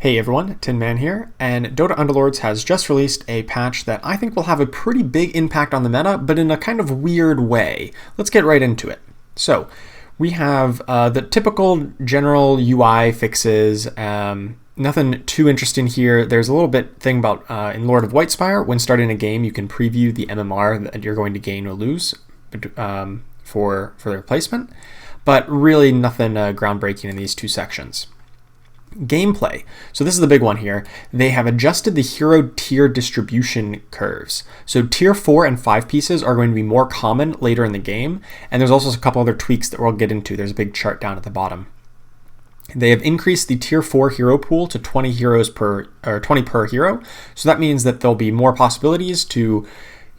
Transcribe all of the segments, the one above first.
Hey everyone, Tin Man here, and Dota Underlords has just released a patch that I think will have a pretty big impact on the meta, but in a kind of weird way. Let's get right into it. So, we have the typical general UI fixes, nothing too interesting here. There's a little bit thing about in Lord of Whitespire, when starting a game, you can preview the MMR that you're going to gain or lose for the replacement, but really nothing groundbreaking in these two sections. Gameplay. So this is the big one here. They have adjusted the hero tier distribution curves. So tier 4 and 5 pieces are going to be more common later in the game, and there's also a couple other tweaks that we'll get into. There's a big chart down at the bottom. They have increased the tier 4 hero pool to 20 heroes per or 20 per hero. So that means that there'll be more possibilities to,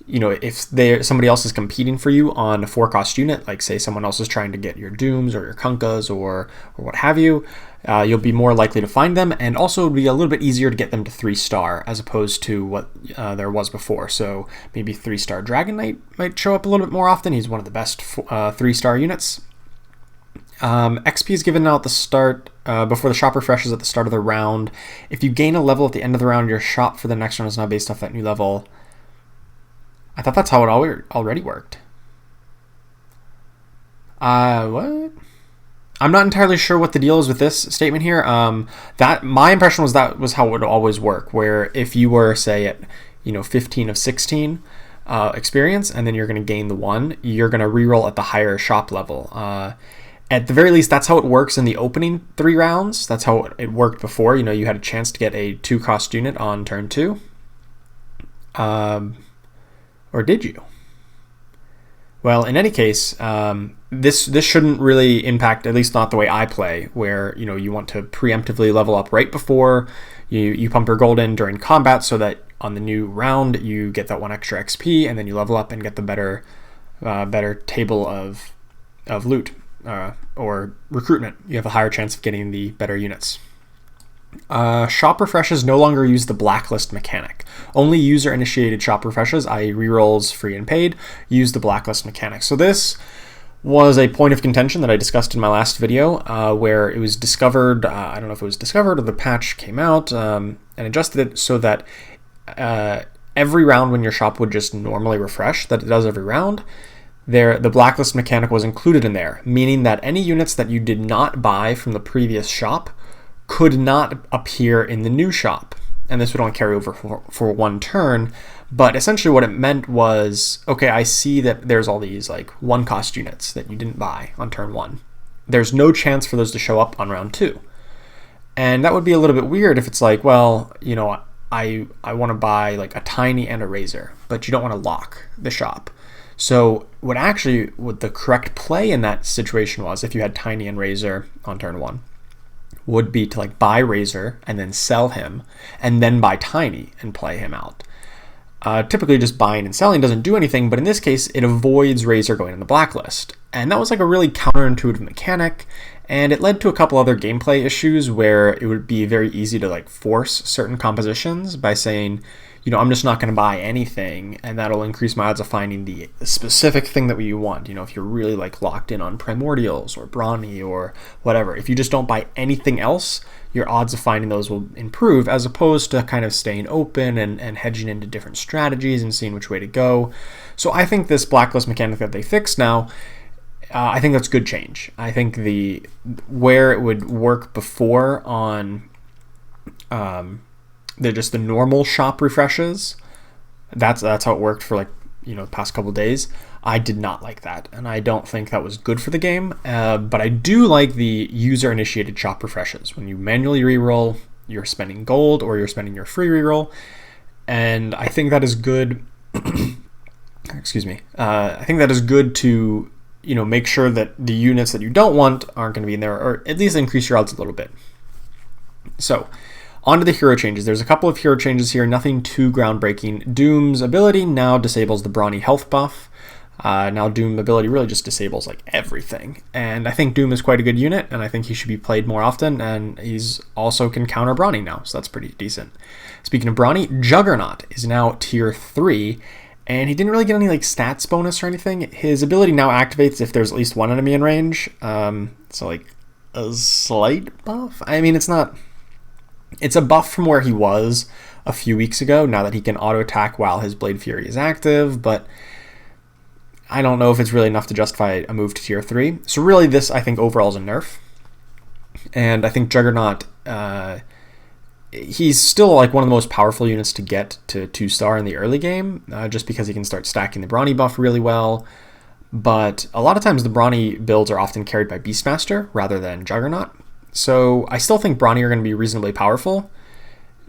if somebody else is competing for you on a 4-cost unit, like say someone else is trying to get your Dooms or your Kunkas or what have you, you'll be more likely to find them, and also it'll be a little bit easier to get them to 3-star as opposed to what there was before. So maybe 3-star Dragon Knight might show up a little bit more often. He's one of the best 3-star units. XP is given out at the start, before the shop refreshes at the start of the round. If you gain a level at the end of the round, your shop for the next round is now based off that new level. I thought that's how it already worked. What? I'm not entirely sure what the deal is with this statement here. That my impression was that was how it would always work, where if you were, say, at 15 of 16 experience, and then you're going to gain the 1, you're going to reroll at the higher shop level. At the very least, that's how it works in the opening 3 rounds. That's how it worked before. You had a chance to get a 2-cost unit on turn 2. Or did you? Well, in any case, this shouldn't really impact, at least not the way I play, where you want to preemptively level up right before you pump your gold in during combat, so that on the new round you get that 1 extra XP, and then you level up and get the better table of loot or recruitment. You have a higher chance of getting the better units. Shop refreshes no longer use the blacklist mechanic. Only user-initiated shop refreshes, i.e. rerolls free and paid, use the blacklist mechanic. So this was a point of contention that I discussed in my last video, where it was discovered, I don't know if it was discovered or the patch came out and adjusted it so that every round when your shop would just normally refresh, that it does every round, the blacklist mechanic was included in there, meaning that any units that you did not buy from the previous shop could not appear in the new shop, and this would only carry over for 1 turn. But essentially what it meant was, okay, I see that there's all these 1-cost units that you didn't buy on turn 1. There's no chance for those to show up on round 2, and that would be a little bit weird if it's I want to buy a Tiny and a Razor, but you don't want to lock the shop. So what the correct play in that situation was, if you had Tiny and Razor on turn 1, would be to buy Razor and then sell him, and then buy Tiny and play him out. Typically just buying and selling doesn't do anything, but in this case it avoids Razor going in the blacklist. And that was a really counterintuitive mechanic, and it led to a couple other gameplay issues where it would be very easy to force certain compositions by saying, I'm just not going to buy anything, and that'll increase my odds of finding the specific thing that you want. If you're really locked in on Primordials or Brawny or whatever, if you just don't buy anything else, your odds of finding those will improve, as opposed to kind of staying open and hedging into different strategies and seeing which way to go. So I think this blacklist mechanic that they fixed now, I think that's good change. I think where it would work before on they're just the normal shop refreshes, that's how it worked for the past couple days. I did not like that, and I don't think that was good for the game, but I do like the user initiated shop refreshes. When you manually reroll, you're spending gold or you're spending your free reroll, and I think that is good. Excuse me. I think that is good to make sure that the units that you don't want aren't going to be in there, or at least increase your odds a little bit. So on to the hero changes. There's a couple of hero changes here, nothing too groundbreaking. Doom's ability now disables the Brawny health buff. Now Doom ability really just disables everything. And I think Doom is quite a good unit, and I think he should be played more often, and he's also can counter Brawny now, so that's pretty decent. Speaking of Brawny, Juggernaut is now tier 3, and he didn't really get any stats bonus or anything. His ability now activates if there's at least 1 enemy in range. So a slight buff. I mean, it's not It's a buff from where he was a few weeks ago, now that he can auto attack while his Blade Fury is active, but I don't know if it's really enough to justify a move to tier 3. So really this, I think, overall is a nerf. And I think Juggernaut, he's still like one of the most powerful units to get to 2-star in the early game, just because he can start stacking the Brawny buff really well. But a lot of times the Brawny builds are often carried by Beastmaster rather than Juggernaut. So I still think Brawny are going to be reasonably powerful.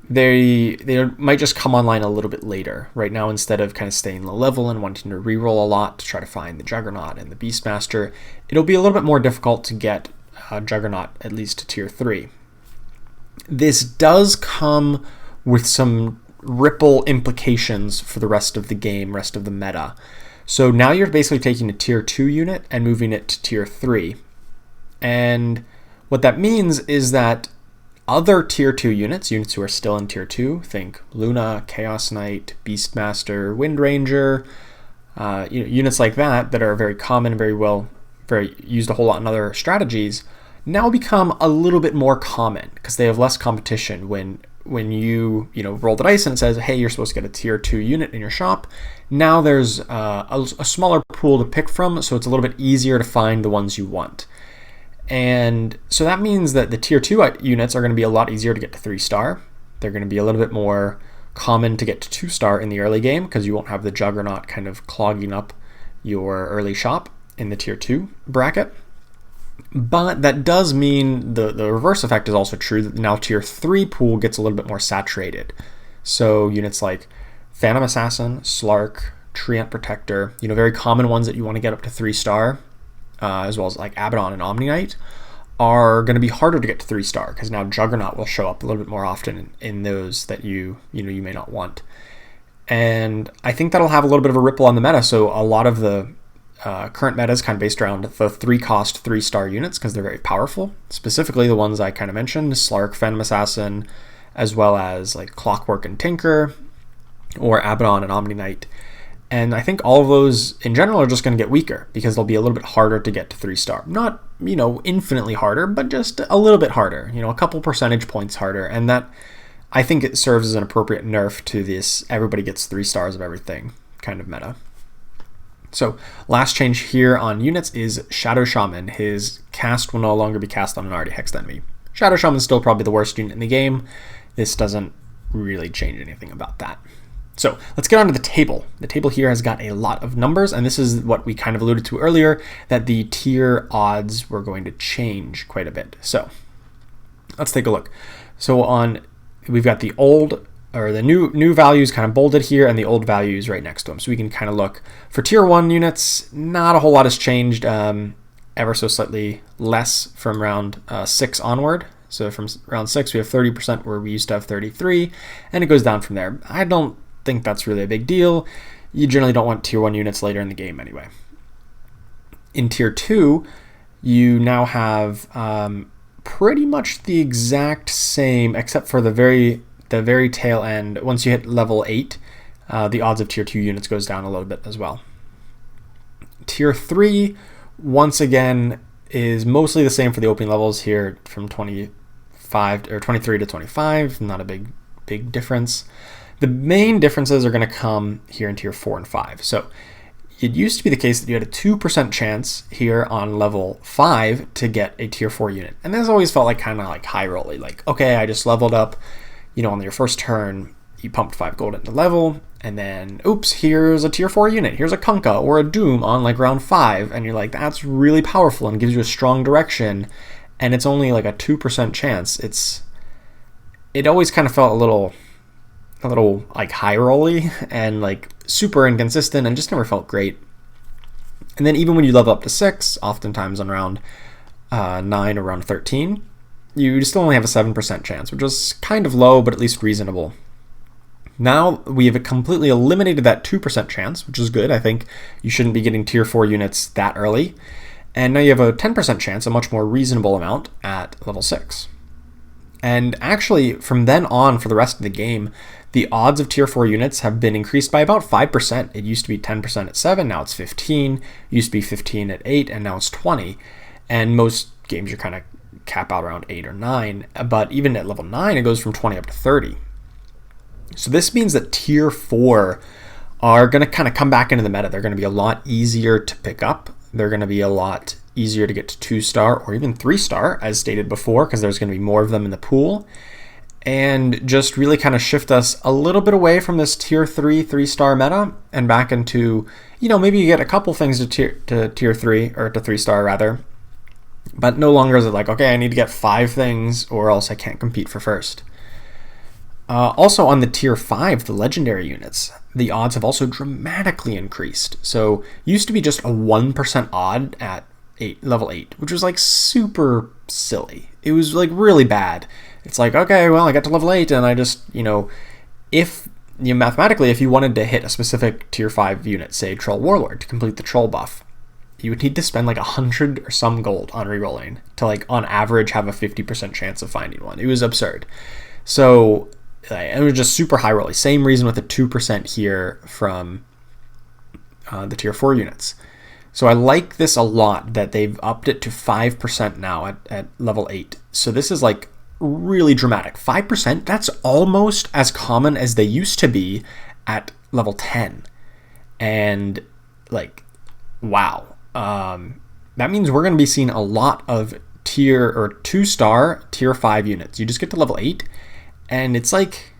They might just come online a little bit later. Right now, instead of kind of staying low level and wanting to reroll a lot to try to find the Juggernaut and the Beastmaster, it'll be a little bit more difficult to get Juggernaut at least to tier 3. This does come with some ripple implications for the rest of the game, rest of the meta. So now you're basically taking a tier 2 unit and moving it to tier 3. And what that means is that other tier 2 units who are still in tier 2, think Luna, Chaos Knight, Beastmaster, Wind Ranger, units like that are very common, very used a whole lot in other strategies, now become a little bit more common because they have less competition. When you roll the dice and it says, hey, you're supposed to get a tier 2 unit in your shop, now there's a smaller pool to pick from, so it's a little bit easier to find the ones you want. And so that means that the tier 2 units are going to be a lot easier to get to 3-star. They're going to be a little bit more common to get to 2-star in the early game because you won't have the Juggernaut kind of clogging up your early shop in the tier 2 bracket. But that does mean the reverse effect is also true, that now tier 3 pool gets a little bit more saturated. So units like Phantom Assassin, Slark, Treant Protector, very common ones that you want to get up to 3-star, as well as like Abaddon and Omni Knight, are going to be harder to get to 3-star because now Juggernaut will show up a little bit more often in those that you may not want. And I think that'll have a little bit of a ripple on the meta. So a lot of the current meta is kind of based around the 3-cost 3-star units because they're very powerful. Specifically the ones I kind of mentioned, Slark, Phantom Assassin, as well as like Clockwork and Tinker, or Abaddon and Omni Knight. And I think all of those in general are just going to get weaker because they'll be a little bit harder to get to 3-star. Not, infinitely harder, but just a little bit harder, a couple percentage points harder. And that, I think it serves as an appropriate nerf to this everybody gets 3 stars of everything kind of meta. So last change here on units is Shadow Shaman. His cast will no longer be cast on an already hexed enemy. Shadow Shaman is still probably the worst unit in the game. This doesn't really change anything about that. So let's get on to the table. The table here has got a lot of numbers, and this is what we kind of alluded to earlier, that the tier odds were going to change quite a bit. So let's take a look. So we've got the old, or the new values kind of bolded here, and the old values right next to them. So we can kind of look for tier 1 units. Not a whole lot has changed, ever so slightly less from round 6 onward. So from round 6 we have 30% where we used to have 33, and it goes down from there. I don't think that's really a big deal. You generally don't want tier 1 units later in the game anyway. In tier 2, you now have pretty much the exact same, except for the very tail end. Once you hit level 8, the odds of tier 2 units goes down a little bit as well. Tier 3, once again, is mostly the same for the opening levels here from 25 or 23 to 25. Not a big difference. The main differences are going to come here in tier 4 and 5. So it used to be the case that you had a 2% chance here on level 5 to get a tier 4 unit. And this always felt like kind of like high rolly. Like, okay, I just leveled up, on your first turn, you pumped 5 gold into level, and then, oops, here's a tier 4 unit. Here's a Kunkka or a Doom on like round 5. And you're like, that's really powerful and gives you a strong direction. And it's only like a 2% chance. It always kind of felt a little like high rolly and like super inconsistent and just never felt great. And then even when you level up to 6, oftentimes on round 9 or round 13, you still only have a 7% chance, which is kind of low, but at least reasonable. Now we have completely eliminated that 2% chance, which is good. I think you shouldn't be getting tier 4 units that early. And now you have a 10% chance, a much more reasonable amount at level 6. And actually, from then on for the rest of the game, the odds of tier 4 units have been increased by about 5%. It used to be 10% at 7, now it's 15. It used to be 15 at 8, and now it's 20. And most games you're kind of cap out around 8 or 9, but even at level 9, it goes from 20 up to 30. So this means that tier 4 are going to kind of come back into the meta. They're going to be a lot easier to pick up. They're going to be a lot easier to get to 2-star or even 3-star, as stated before, because there's going to be more of them in the pool. And just really kind of shift us a little bit away from this tier 3, 3-star meta and back into, maybe you get a couple things to tier 3 or to 3-star rather. But no longer is it like, okay, I need to get 5 things or else I can't compete for first. Also on the tier 5, the legendary units, the odds have also dramatically increased. So used to be just a 1% odd at level 8, which was like super silly. It was like really bad. It's like, okay, well, I got to level 8 and I just, mathematically, if you wanted to hit a specific tier 5 unit, say Troll Warlord, to complete the troll buff, you would need to spend like 100 or some gold on rerolling to like on average have a 50% chance of finding one. It was absurd. So it was just super high rolling. Same reason with the 2% here from the tier 4 units. So I like this a lot that they've upped it to 5% now at level 8. So this is like really dramatic. 5%, that's almost as common as they used to be at level 10. And like, wow. That means we're going to be seeing a lot of tier or 2-star tier 5 units. You just get to level 8 and it's like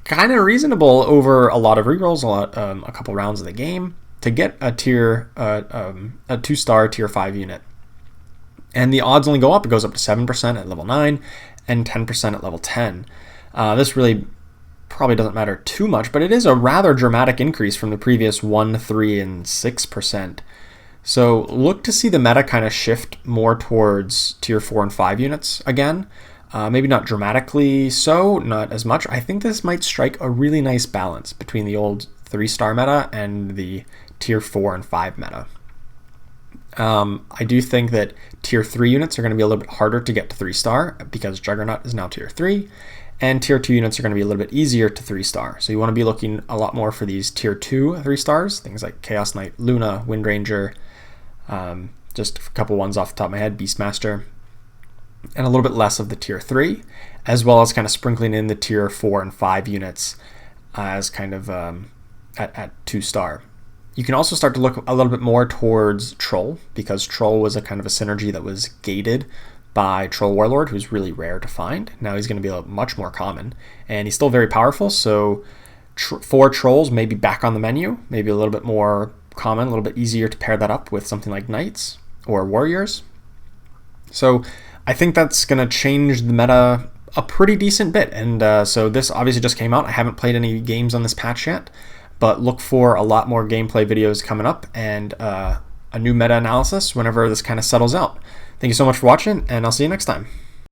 kind of reasonable over a lot of rerolls, a couple rounds of the game to get a 2-star tier 5 unit. And the odds only go up. It goes up to 7% at level 9 and 10% at level 10. This really probably doesn't matter too much, but it is a rather dramatic increase from the previous 1, 3, and 6%. So look to see the meta kind of shift more towards tier 4 and 5 units again. Maybe not dramatically so, not as much. I think this might strike a really nice balance between the old 3-star meta and the tier 4 and 5 meta. I do think that tier 3 units are going to be a little bit harder to get to 3-star because Juggernaut is now tier 3, and tier 2 units are going to be a little bit easier to 3-star. So you want to be looking a lot more for these tier 2 3-stars, things like Chaos Knight, Luna, Wind Ranger, just a couple ones off the top of my head, Beastmaster, and a little bit less of the tier 3, as well as kind of sprinkling in the tier 4 and 5 units as kind of at 2-star. You can also start to look a little bit more towards Troll, because Troll was a kind of a synergy that was gated by Troll Warlord, who's really rare to find. Now he's going to be much more common, and he's still very powerful, so 4 Trolls may be back on the menu, maybe a little bit more common, a little bit easier to pair that up with something like Knights or Warriors. So I think that's going to change the meta a pretty decent bit, and so this obviously just came out. I haven't played any games on this patch yet, but look for a lot more gameplay videos coming up and a new meta analysis whenever this kind of settles out. Thank you so much for watching, and I'll see you next time.